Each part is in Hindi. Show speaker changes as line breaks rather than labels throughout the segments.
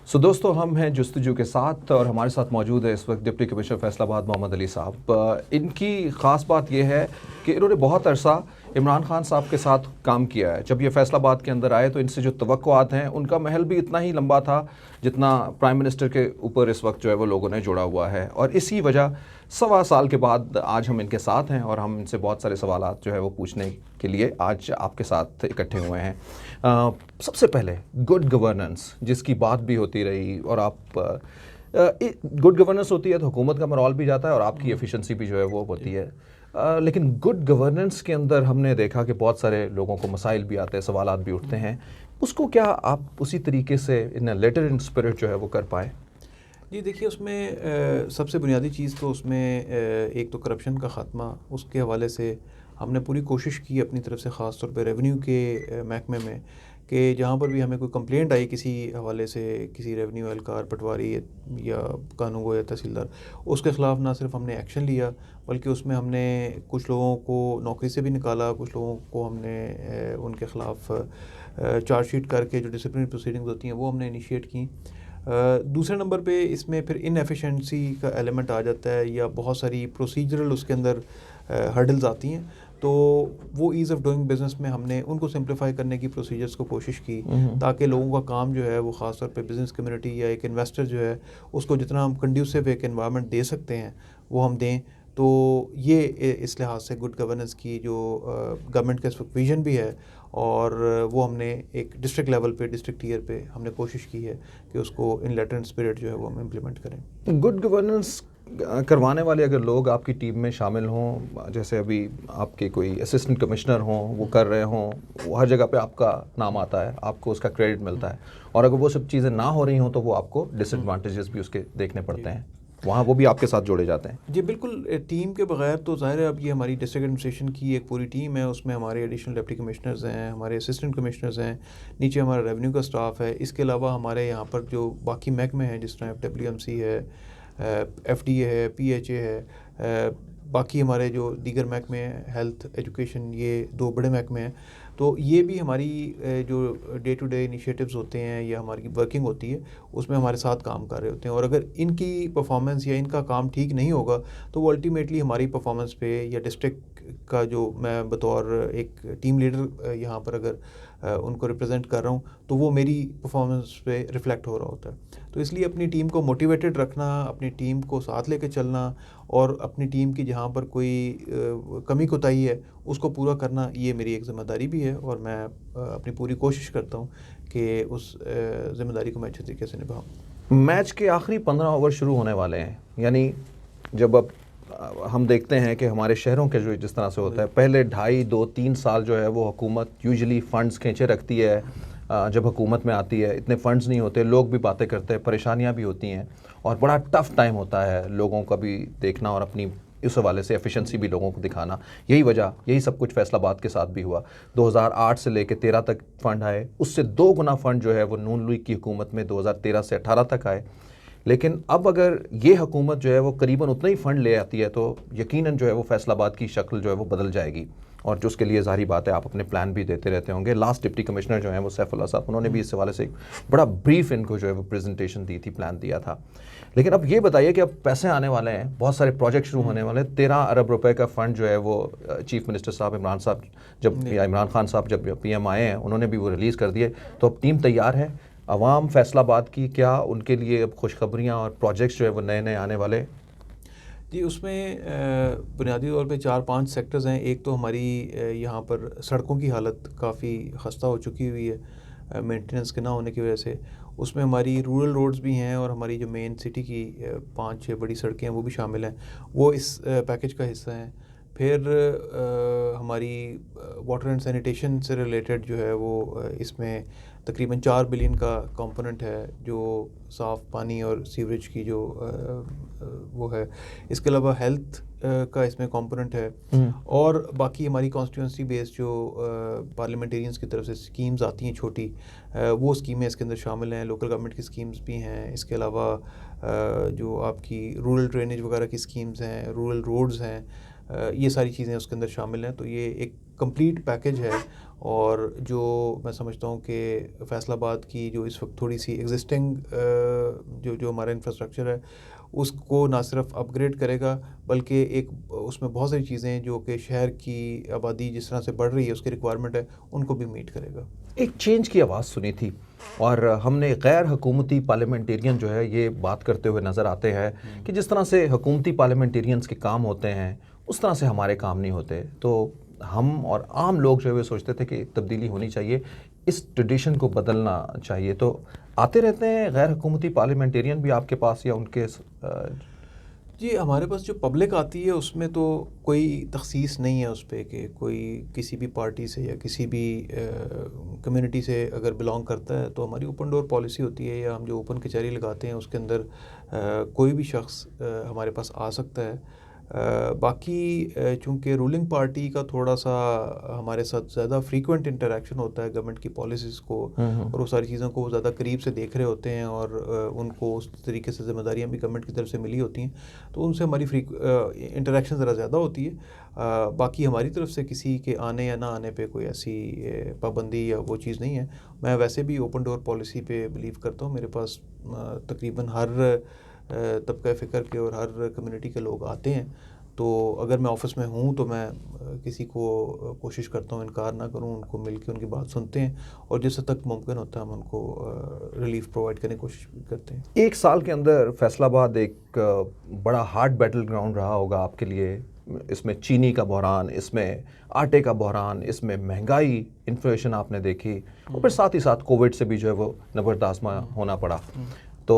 दोस्तों हम हैं जस्तजू के साथ और हमारे साथ मौजूद है इस वक्त डिप्टी कमिश्नर फैसलाबाद मोहम्मद अली साहब। इनकी ख़ास बात यह है कि इन्होंने बहुत अरसा इमरान खान साहब के साथ काम किया है। जब ये फैसलाबाद के अंदर आए तो इनसे जो तवक्कुआत हैं उनका महल भी इतना ही लंबा था जितना प्राइम मिनिस्टर के ऊपर इस वक्त जो है वो लोगों ने जोड़ा हुआ है। और इसी वजह 1.25 साल के बाद आज हम इनके साथ हैं और हम इनसे बहुत सारे सवालात जो है वो पूछने के लिए आज आपके साथ इकट्ठे हुए हैं। सबसे पहले गुड गवर्नेंस जिसकी बात भी होती रही और आप गुड गवर्नेंस होती है तो हुकूमत का मोरल भी जाता है और आपकी एफिशिएंसी भी जो है वो होती है। लेकिन गुड गवर्नेंस के अंदर हमने देखा कि बहुत सारे लोगों को मसाइल भी आते हैं, सवालात भी उठते हैं। उसको क्या आप उसी तरीके से इन लेटर इन स्पिरिट जो है वो कर पाए?
जी देखिए, उसमें सबसे बुनियादी चीज़ तो उसमें एक तो करप्शन का ख़ात्मा, उसके हवाले से हमने पूरी कोशिश की अपनी तरफ से, ख़ास तौर पे रेवेन्यू के महकमे में, कि जहाँ पर भी हमें कोई कंप्लेंट आई किसी हवाले से, किसी रेवेन्यू एहलकार, पटवारी या कानूनगो या तहसीलदार, उसके ख़िलाफ़ ना सिर्फ हमने एक्शन लिया बल्कि उसमें हमने कुछ लोगों को नौकरी से भी निकाला, कुछ लोगों को हमने उनके ख़िलाफ़ चार्जशीट करके जो डिसिप्लिनरी प्रोसीडिंग्स होती हैं वो हमने इनिशिएट की। दूसरे नंबर पे इसमें फिर इनएफिशिएंसी का एलिमेंट आ जाता है या बहुत सारी प्रोसीजरल उसके अंदर हर्डल्स आती हैं, तो वो ईज़ ऑफ डूइंग बिज़नेस में हमने उनको सिंप्लीफाई करने की प्रोसीजर्स को कोशिश की ताकि लोगों का काम जो है वो ख़ास तौर पे बिज़नेस कम्युनिटी या एक इन्वेस्टर जो है उसको जितना हम कंड्यूसिव एक एनवायरनमेंट दे सकते हैं वो हम दें। तो ये इस लिहाज से गुड गवर्नेंस की जो गवर्नमेंट का इस वक्त विजन भी है और वो हमने एक डिस्ट्रिक्ट लेवल पे, डिस्ट्रिक्ट टीयर पे हमने कोशिश की है कि उसको इन लेटर एंड स्पिरिट जो है वो हम इम्प्लीमेंट करें।
गुड गवर्नेंस करवाने वाले अगर लोग आपकी टीम में शामिल हों, जैसे अभी आपके कोई असिस्टेंट कमिश्नर हों, वो कर रहे हों, वो हर जगह पे आपका नाम आता है, आपको उसका क्रेडिट मिलता है, और अगर वो सब चीज़ें ना हो रही हों तो वो आपको डिसएडवांटेजेस भी उसके देखने पड़ते हैं, वहाँ वो भी आपके साथ जोड़े जाते हैं।
जी बिल्कुल, टीम के बगैर तो ज़ाहिर है अब ये हमारी डिस्ट्रिक्ट एडमिनिस्ट्रेशन की एक पूरी टीम है, उसमें हमारे एडिशनल डिप्टी कमिश्नर्स हैं, हमारे असिस्टेंट कमिश्नर्स हैं, नीचे हमारा रेवेन्यू का स्टाफ है, इसके अलावा हमारे यहाँ पर जो बाकी महकमे हैं जिस तरह FWMC है, FDA है, PHA है, बाकी हमारे जो दीगर महकमे हैं, हेल्थ, एजुकेशन, ये 2 बड़े महकमे हैं, तो ये भी हमारी जो डे टू डे इनिशिएटिव्स होते हैं या हमारी वर्किंग होती है उसमें हमारे साथ काम कर रहे होते हैं। और अगर इनकी परफॉर्मेंस या इनका काम ठीक नहीं होगा तो वो अल्टीमेटली हमारी परफॉर्मेंस पे या डिस्ट्रिक्ट का, जो मैं बतौर एक टीम लीडर यहाँ पर अगर उनको रिप्रेजेंट कर रहा हूँ, तो वो मेरी परफॉर्मेंस पे रिफ़्लेक्ट हो रहा होता है। तो इसलिए अपनी टीम को मोटिवेटेड रखना, अपनी टीम को साथ लेके चलना और अपनी टीम की जहाँ पर कोई कमी कोताही है उसको पूरा करना, ये मेरी एक ज़िम्मेदारी भी है और मैं अपनी पूरी कोशिश करता हूँ कि उस ज़िम्मेदारी को मैं अच्छे तरीके से निभाऊँ।
मैच के आखिरी 15 ओवर शुरू होने वाले हैं, यानी जब अब हम देखते हैं कि हमारे शहरों के जो जिस तरह से होता है, पहले 2.5-3 साल जो है वो हुकूमत यूजुअली फ़ंड्स खींचे रखती है। जब हुकूमत में आती है इतने फ़ंड्स नहीं होते, लोग भी बातें करते हैं, परेशानियां भी होती हैं और बड़ा टफ़ टाइम होता है लोगों का भी देखना और अपनी इस हवाले से एफिशिएंसी भी लोगों को दिखाना। यही सब कुछ फैसलाबाद के साथ भी हुआ। 2008 से लेकर 13 तक फ़ंड आए, उससे 2 गुना फ़ंड जो है वो नून लीग की हुकूमत में 2013 से 18 तक आए। लेकिन अब अगर ये हुकूमत जो है वो करीबन उतना ही फ़ंड ले आती है तो यकीनन जो है वो फैसलाबाद की शक्ल जो है वो बदल जाएगी, और जो उसके लिए ज़ाहिर बात है आप अपने प्लान भी देते रहते होंगे। लास्ट डिप्टी कमिश्नर जो है वो सैफुल्लाह साहब, उन्होंने भी इस हवाले से एक बड़ा ब्रीफ इनको जो है वो प्रेजेंटेशन दी थी, प्लान दिया था। लेकिन अब ये बताइए कि अब पैसे आने वाले हैं, बहुत सारे प्रोजेक्ट शुरू होने वाले हैं, 13 अरब रुपए का फ़ंड जो है वो चीफ मिनिस्टर साहब इमरान खान साहब जब PM आए हैं उन्होंने भी वो रिलीज़ कर दिए। तो अब टीम तैयार है, अवाम फैसलाबाद की, क्या उनके लिए अब खुशखबरियाँ और प्रोजेक्ट्स जो है वो नए नए आने वाले?
जी, उसमें बुनियादी तौर पे 4-5 सेक्टर्स हैं। एक तो हमारी यहाँ पर सड़कों की हालत काफ़ी खस्ता हो चुकी हुई है मेंटेनेंस के ना होने की वजह से। उसमें हमारी रूरल रोड्स भी हैं और हमारी जो मेन सिटी की 5-6 बड़ी सड़कें हैं वो भी शामिल हैं, वो इस पैकेज का हिस्सा हैं। फिर हमारी वाटर एंड सैनिटेशन से रिलेटेड जो है वो इसमें तकरीबन 4 बिलियन का कंपोनेंट है, जो साफ़ पानी और सीवरेज की जो वो है। इसके अलावा हेल्थ का इसमें कंपोनेंट है और बाकी हमारी कॉन्स्टिट्यूंसी बेस्ड जो पार्लियामेंटेरियंस की तरफ से स्कीम्स आती हैं छोटी, वो स्कीमें इसके अंदर शामिल हैं। लोकल गवर्नमेंट की स्कीम्स भी हैं। इसके अलावा जो आपकी रूरल ड्रेनेज वगैरह की स्कीम्स हैं, रूरल रोड्स हैं, ये सारी चीज़ें उसके अंदर शामिल हैं। तो ये एक कंप्लीट पैकेज है और जो मैं समझता हूँ कि फैसलाबाद की जो इस वक्त थोड़ी सी एग्जिस्टिंग जो हमारा इंफ्रास्ट्रक्चर है उसको ना सिर्फ अपग्रेड करेगा बल्कि एक उसमें बहुत सारी चीज़ें जो कि शहर की आबादी जिस तरह से बढ़ रही है उसकी रिक्वायरमेंट है उनको भी मीट करेगा।
एक चेंज की आवाज़ सुनी थी और हमने गैर हुकूमती पार्लियामेंटेरियन जो है ये बात करते हुए नज़र आते हैं कि जिस तरह से हुकूमती पार्लियामेंटेरियंस के काम होते हैं उस तरह से हमारे काम नहीं होते। तो हम और आम लोग जो है वो सोचते थे कि तब्दीली होनी चाहिए, इस ट्रेडिशन को बदलना चाहिए। तो आते रहते हैं गैर हुकूमती पार्लियामेंटेरियन भी आपके पास या उनके
जी, हमारे पास जो पब्लिक आती है उसमें तो कोई तखसीस नहीं है उस पे कि कोई किसी भी पार्टी से या किसी भी कम्युनिटी से अगर बिलोंग करता है तो हमारी ओपन डोर पॉलिसी होती है या हम जो ओपन कचहरी लगाते हैं उसके अंदर कोई भी शख्स हमारे पास आ सकता है। बाकी चूँकि रूलिंग पार्टी का थोड़ा सा हमारे साथ ज़्यादा फ्रीक्वेंट इंटरेक्शन होता है गवर्नमेंट की पॉलिसीज़ को और वो सारी चीज़ों को ज़्यादा करीब से देख रहे होते हैं और उनको उस तरीके से जिम्मेदारियाँ भी गवर्नमेंट की तरफ से मिली होती हैं तो उनसे हमारी इंटरेक्शन ज़रा ज़्यादा होती है। बाकी हमारी तरफ से किसी के आने या ना आने पे कोई ऐसी पाबंदी या वो चीज़ नहीं है। मैं वैसे भी ओपन डोर पॉलिसी पे बिलीव करता हूँ। मेरे पास तकरीबन हर तबका फ़िक्र के और हर कम्युनिटी के लोग आते हैं तो अगर मैं ऑफ़िस में हूँ तो मैं किसी को कोशिश करता हूँ इनकार ना करूँ, उनको मिल के उनकी बात सुनते हैं और जिस हद तक मुमकिन होता है हम उनको रिलीफ प्रोवाइड करने की कोशिश करते हैं।
एक साल के अंदर फैसलाबाद एक बड़ा हार्ड बैटल ग्राउंड रहा होगा आपके लिए। इसमें चीनी का बहरान, इसमें आटे का बहरान, इसमें महंगाई, इन्फ्लेशन आपने देखी और फिर साथ ही साथ कोविड से भी जो है वो नबरदाश्त होना पड़ा। तो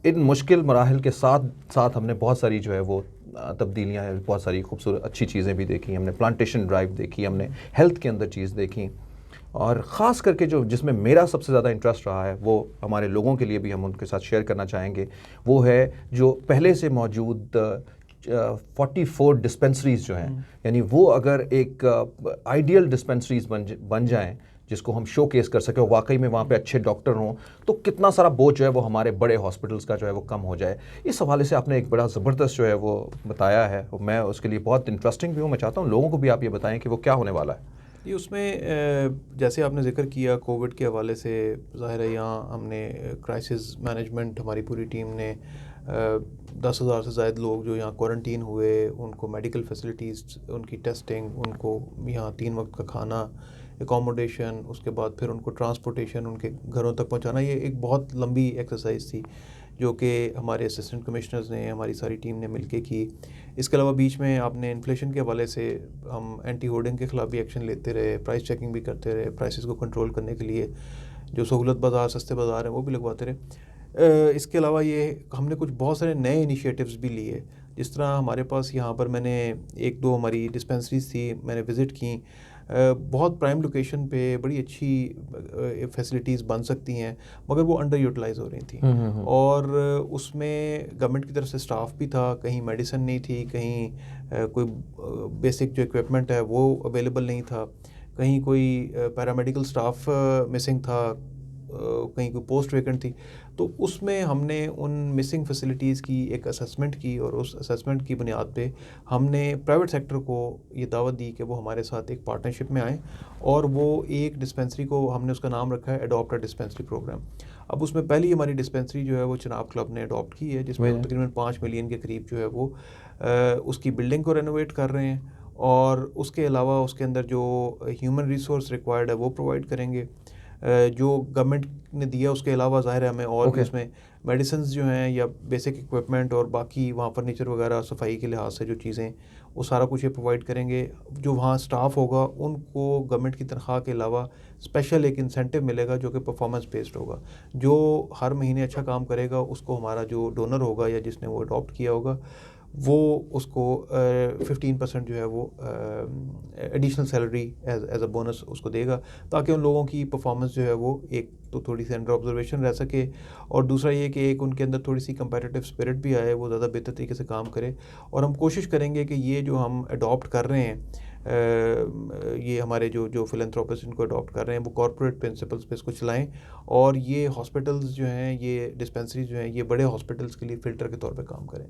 इन मुश्किल मराहल के साथ साथ हमने बहुत सारी जो है वो तब्दीलियाँ हैं, बहुत सारी खूबसूरत अच्छी चीज़ें भी देखी। हमने प्लांटेशन ड्राइव देखी, हमने हेल्थ के अंदर चीज़ देखी और ख़ास करके जो जिसमें मेरा सबसे ज़्यादा इंटरेस्ट रहा है वो हमारे लोगों के लिए भी हम उनके साथ शेयर करना चाहेंगे। वो है जो पहले से मौजूद 44 डिस्पेंसरीज़ जो हैं, यानी वो अगर एक आइडियल डिस्पेंसरीज़ बन जाएँ जिसको हम शो केस कर सकें और वाकई में वहाँ पे अच्छे डॉक्टर हों तो कितना सारा बोझ जो है वो हमारे बड़े हॉस्पिटल्स का जो है वो कम हो जाए। इस हवाले से आपने एक बड़ा ज़बरदस्त जो है वो बताया है और मैं उसके लिए बहुत इंटरेस्टिंग भी हूँ। मैं चाहता हूँ लोगों को भी आप ये बताएं कि वो क्या होने वाला है।
ये उसमें जैसे आपने जिक्र किया कोविड के हवाले से ज़ाहिर है यहाँ हमने क्राइसिस मैनेजमेंट हमारी पूरी टीम ने 10,000 से ज़ायद लोग जो यहाँ क्वारंटीन हुए उनको मेडिकल फैसिलिटीज़, उनकी टेस्टिंग, उनको यहाँ 3 वक्त का खाना, एकोमोडेशन, उसके बाद फिर उनको ट्रांसपोर्टेशन उनके घरों तक पहुँचाना, ये एक बहुत लंबी एक्सरसाइज थी जो कि हमारे असिस्टेंट कमिश्नर्स ने हमारी सारी टीम ने मिलके की। इसके अलावा बीच में आपने इन्फ्लेशन के हवाले से हम एंटी होर्डिंग के ख़िलाफ़ भी एक्शन लेते रहे, प्राइस चेकिंग भी करते रहे, प्राइसेस को कंट्रोल करने के लिए जो सहूलत बाज़ार, सस्ते बाज़ार हैं वो भी लगवाते रहे। इसके अलावा ये हमने कुछ बहुत सारे नए इनिशिएटिव्स भी लिए, जिस तरह हमारे पास यहाँ पर मैंने 1-2 हमारी डिस्पेंसरीज थी मैंने विज़िट की। बहुत प्राइम लोकेशन पे बड़ी अच्छी फैसिलिटीज़ बन सकती हैं मगर वो अंडर यूटिलाइज हो रही थी और उसमें गवर्नमेंट की तरफ से स्टाफ भी था, कहीं मेडिसिन नहीं थी, कहीं कोई बेसिक जो इक्विपमेंट है वो अवेलेबल नहीं था, कहीं कोई पैरामेडिकल स्टाफ मिसिंग था, कहीं कोई पोस्ट वेकेंट थी। तो उसमें हमने उन मिसिंग फैसिलिटीज़ की एक असेसमेंट की और उस असेसमेंट की बुनियाद पे हमने प्राइवेट सेक्टर को ये दावत दी कि वो हमारे साथ एक पार्टनरशिप में आए और वो एक डिस्पेंसरी को हमने उसका नाम रखा है अडॉप्ट अ डिस्पेंसरी प्रोग्राम। अब उसमें पहली हमारी डिस्पेंसरी जो है वो चिनाब क्लब ने अडॉप्ट की है जिसमें तकरीबन 5 मिलियन के करीब जो है वो उसकी बिल्डिंग को रेनोवेट कर रहे हैं और उसके अलावा उसके अंदर जो ह्यूमन रिसोर्स रिक्वायर्ड है वो प्रोवाइड करेंगे। जो गवर्नमेंट ने दिया उसके अलावा ज़ाहिर है हमें और भी उसमें मेडिसिन्स जो हैं या बेसिक इक्विपमेंट और बाकी वहाँ फर्नीचर वगैरह सफाई के लिहाज से जो चीज़ें वो सारा कुछ ये प्रोवाइड करेंगे। जो वहाँ स्टाफ होगा उनको गवर्नमेंट की तनख्वाह के अलावा स्पेशल एक इंसेंटिव मिलेगा जो कि परफॉर्मेंस बेस्ड होगा। जो हर महीने अच्छा काम करेगा उसको हमारा जो डोनर होगा या जिसने वो अडॉप्ट किया होगा वो उसको 15% जो है वो additional salary as a bonus उसको देगा ताकि उन लोगों की परफॉर्मेंस जो है वो एक तो थोड़ी सी अंडर ऑब्जर्वेशन रह सके और दूसरा ये कि एक उनके अंदर थोड़ी सी कंपेटिटिव स्पिरिट भी आए, वो ज़्यादा बेहतर तरीके से काम करे। और हम कोशिश करेंगे कि ये जो हम अडॉप्ट कर रहे हैं ये हमारे जो फिलैंथ्रोपिस्ट इनको अडॉप्ट कर रहे हैं वो कॉर्पोरेट प्रिंसिपल्स पे इसको चलाएं, और ये हॉस्पिटल्स जो हैं, ये डिस्पेंसरीज जो हैं, ये बड़े हॉस्पिटल्स के लिए फ़िल्टर के तौर पे काम करें।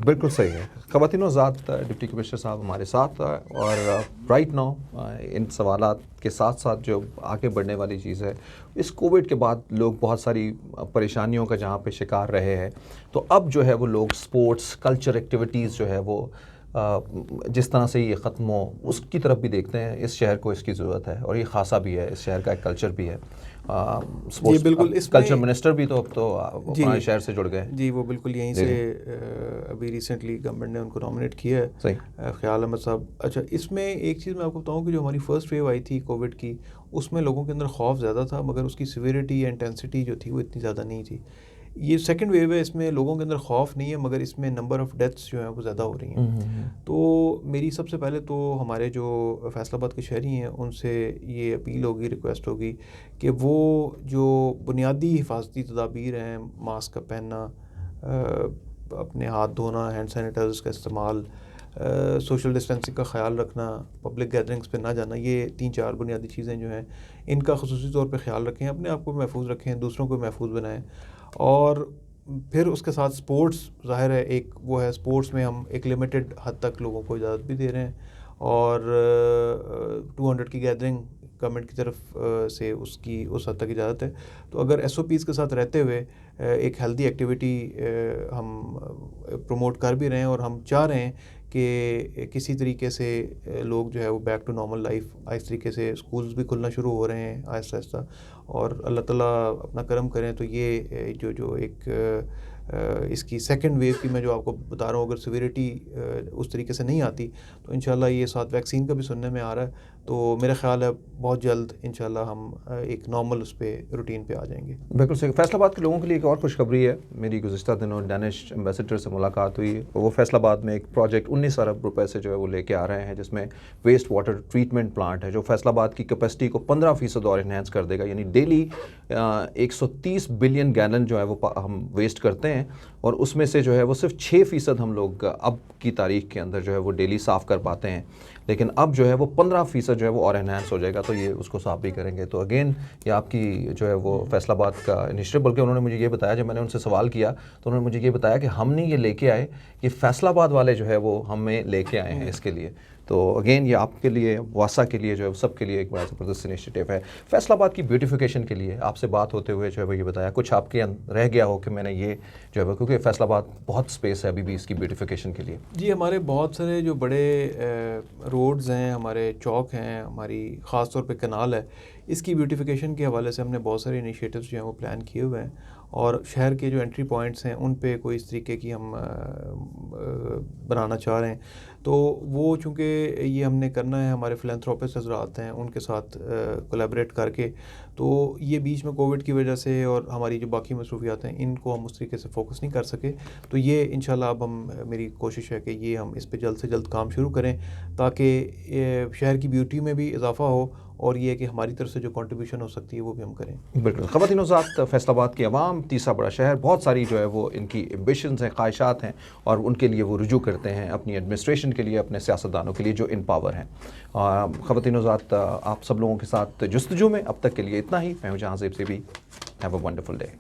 बिल्कुल सही है। ख़वातीन हज़रात, डिप्टी कमिश्नर साहब हमारे साथ और राइट नाउ इन सवालात के साथ साथ जो आगे बढ़ने वाली चीज़ है, इस कोविड के बाद लोग बहुत सारी परेशानियों का जहाँ पे शिकार रहे हैं, तो अब जो है वो लोग स्पोर्ट्स कल्चर एक्टिविटीज़ जो है वो जिस तरह से ये ख़त्म हो उसकी तरफ भी देखते हैं। इस शहर को इसकी ज़रूरत है और ये खासा भी है, इस शहर का एक कल्चर भी है। स्पोर्ट्स
बिल्कुल,
कल्चर मिनिस्टर भी तो अब तो पुराने शहर से जुड़ गए।
जी, वो बिल्कुल यहीं से अभी रिसेंटली गवर्नमेंट ने उनको नॉमिनेट किया है,
सही
ख्याल अहमद साहब। अच्छा, इसमें एक चीज़ मैं आपको बताऊं कि जो हमारी फ़र्स्ट वेव आई थी कोविड की, उसमें लोगों के अंदर खौफ ज़्यादा था, मगर उसकी सिविरिटी या इंटेंसिटी जो थी वो इतनी ज़्यादा नहीं थी। ये सेकंड वेव है, इसमें लोगों के अंदर खौफ नहीं है, मगर इसमें नंबर ऑफ़ डेथ्स जो हैं वो ज़्यादा हो रही हैं। तो मेरी सबसे पहले तो हमारे जो फैसलाबाद के शहरी हैं उनसे ये अपील होगी, रिक्वेस्ट होगी कि वो जो बुनियादी हिफाजती तदाबीर हैं, मास्क का पहनना, अपने हाथ धोना, हैंड सैनिटाइजर्स का इस्तेमाल, सोशल डिस्टेंसिंग का ख़्याल रखना, पब्लिक गैदरिंग्स पे ना जाना, ये 3-4 बुनियादी चीज़ें जो हैं इनका ख़ुसूसी तौर पे ख़्याल रखें, अपने आप को महफूज रखें, दूसरों को महफूज बनाएं। और फिर उसके साथ स्पोर्ट्स, ज़ाहिर है एक वो है, स्पोर्ट्स में हम एक लिमिटेड हद तक लोगों को इजाज़त भी दे रहे हैं, और 200 की गैदरिंग गवर्नमेंट की तरफ से उसकी उस हद तक इजाज़त है। तो अगर SOPs के साथ रहते हुए एक हेल्दी एक्टिविटी हम प्रमोट कर भी रहे हैं, और हम चाह रहे हैं कि किसी तरीके से लोग जो है वो बैक टू नॉर्मल लाइफ, इस तरीके से स्कूल्स भी खुलना शुरू हो रहे हैं आहिस्ता आहिस्ता, और अल्लाह ताला अपना करम करें तो ये जो एक इसकी सेकंड वेव की मैं जो आपको बता रहा हूँ, अगर सिविरिटी उस तरीके से नहीं आती तो इंशाल्लाह ये साथ वैक्सीन का भी सुनने में आ रहा है, तो मेरा ख्याल है बहुत जल्द इंशाल्लाह हम एक नॉर्मल उस पर रूटीन पे आ जाएंगे।
बिल्कुल सही। फैसलाबाद के लोगों के लिए एक और खुशखबरी है। मेरी गुज़िश्ता दिनों डैनिश एम्बेसडर से मुलाकात हुई। वो फैसलाबाद में एक प्रोजेक्ट 19 अरब रुपए से जो है वो लेके आ रहे हैं, जिसमें वेस्ट वाटर ट्रीटमेंट प्लांट है जो फैसलाबाद की कैपेसिटी को 15% और इन्हेंस कर देगा। यानी डेली 130 बिलियन गैलन जो है वो हम वेस्ट करते हैं, और उसमें से जो है वो सिर्फ 6% हम लोग अब की तारीख के अंदर जो है वो डेली साफ़ कर पाते हैं, लेकिन अब जो है वो 15% जो है वो और एनहांस हो जाएगा, तो ये उसको साफ भी करेंगे। तो अगेन ये आपकी जो है वो फैसलाबाद का इनिशिएटिव, बल्कि उन्होंने मुझे ये बताया, जब मैंने उनसे सवाल किया तो उन्होंने मुझे ये बताया कि हम नहीं ये लेके आए, ये फैसलाबाद वाले जो है वो हमें लेके आए हैं इसके लिए। तो अगेन ये आपके लिए, वासा के लिए जो है सबके लिए एक बड़ा ज़बरदस्त इनिशिएटिव है। फैसलाबाद की ब्यूटिफिकेशन के लिए आपसे बात होते हुए जो है वो ये बताया, कुछ आपके रह गया हो कि मैंने ये जो है, क्योंकि फैसलाबाद बहुत स्पेस है अभी भी इसकी ब्यूटिफिकेशन के लिए।
जी, हमारे बहुत सारे जो बड़े रोड्स हैं, हमारे चौक हैं, हमारी ख़ास तौर पे कनाल है, इसकी ब्यूटिफिकेशन के हवाले से हमने बहुत सारे इनिशिएटिव्स जो हैं वो प्लान किए हुए हैं, और शहर के जो एंट्री पॉइंट्स हैं उन पे कोई इस तरीके की हम बनाना चाह रहे हैं। तो वो चूँकि ये हमने करना है, हमारे फिलैंथ्रोपिस्ट हज़रात हैं उनके साथ कोलैबोरेट करके, तो ये बीच में कोविड की वजह से और हमारी जो बाकी मसरूफियात हैं इनको हम उस तरीके से फ़ोकस नहीं कर सके। तो ये इंशाल्लाह अब मेरी कोशिश है कि ये हम इस पे जल्द से जल्द काम शुरू करें, ताकि शहर की ब्यूटी में भी इजाफ़ा हो, और ये कि हमारी तरफ से जो कंट्रीब्यूशन हो सकती है वो भी हम करें।
बिल्कुल। ख़वातीन हज़रात, फैसलाबाद की आवाम, तीसरा बड़ा शहर, बहुत सारी जो है वो इनकी एम्बिशंस हैं, ख्वाहिशात हैं, और उनके लिए वो रुजू करते हैं अपनी एडमिनिस्ट्रेशन के लिए, अपने सियासतदानों के लिए जो इन पावर हैं। ख़वातीन हज़रात, आप सब लोगों के साथ जुस्तजू में अब तक के लिए इतना ही। मैं हूं जहां ज़ेब से भी। Have a wonderful day.